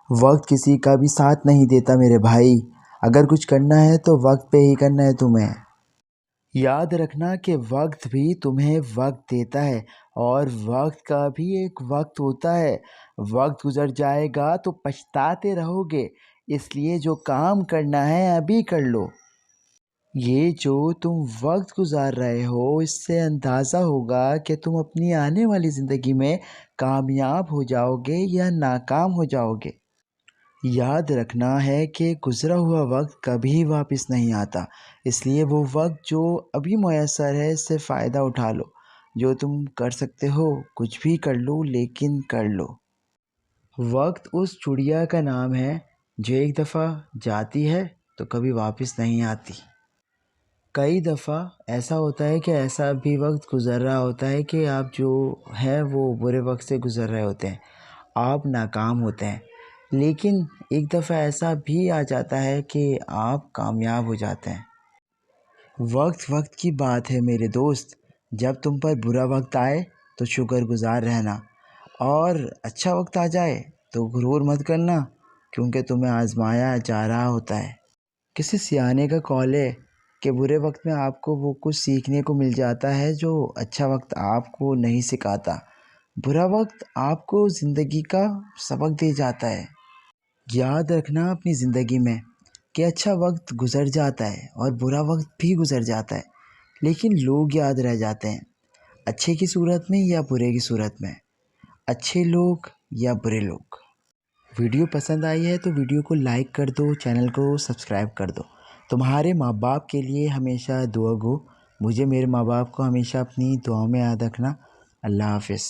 وقت کسی کا بھی ساتھ نہیں دیتا میرے بھائی، اگر کچھ کرنا ہے تو وقت پہ ہی کرنا ہے تمہیں۔ یاد رکھنا کہ وقت بھی تمہیں وقت دیتا ہے، اور وقت کا بھی ایک وقت ہوتا ہے۔ وقت گزر جائے گا تو پچھتاتے رہو گے، اس لیے جو کام کرنا ہے ابھی کر لو۔ یہ جو تم وقت گزار رہے ہو، اس سے اندازہ ہوگا کہ تم اپنی آنے والی زندگی میں کامیاب ہو جاؤ گے یا ناکام ہو جاؤ گے۔ یاد رکھنا ہے کہ گزرا ہوا وقت کبھی واپس نہیں آتا، اس لیے وہ وقت جو ابھی میسر ہے اس سے فائدہ اٹھا لو۔ جو تم کر سکتے ہو کچھ بھی کر لو، لیکن کر لو۔ وقت اس چڑیا کا نام ہے جو ایک دفعہ جاتی ہے تو کبھی واپس نہیں آتی۔ کئی دفعہ ایسا ہوتا ہے کہ ایسا بھی وقت گزر رہا ہوتا ہے کہ آپ جو ہے وہ برے وقت سے گزر رہے ہوتے ہیں، آپ ناکام ہوتے ہیں، لیکن ایک دفعہ ایسا بھی آ جاتا ہے کہ آپ کامیاب ہو جاتے ہیں۔ وقت وقت کی بات ہے میرے دوست، جب تم پر برا وقت آئے تو شکر گزار رہنا، اور اچھا وقت آ جائے تو غرور مت کرنا، کیونکہ تمہیں آزمایا جا رہا ہوتا ہے۔ کسی سیانے کا قول ہے کہ برے وقت میں آپ کو وہ کچھ سیکھنے کو مل جاتا ہے جو اچھا وقت آپ کو نہیں سکھاتا۔ برا وقت آپ کو زندگی کا سبق دے جاتا ہے۔ یاد رکھنا اپنی زندگی میں کہ اچھا وقت گزر جاتا ہے اور برا وقت بھی گزر جاتا ہے، لیکن لوگ یاد رہ جاتے ہیں، اچھے کی صورت میں یا برے کی صورت میں، اچھے لوگ یا برے لوگ۔ ویڈیو پسند آئی ہے تو ویڈیو کو لائک کر دو، چینل کو سبسکرائب کر دو۔ تمہارے ماں باپ کے لیے ہمیشہ دعا گو، مجھے میرے ماں باپ کو ہمیشہ اپنی دعاؤں میں یاد رکھنا۔ اللہ حافظ۔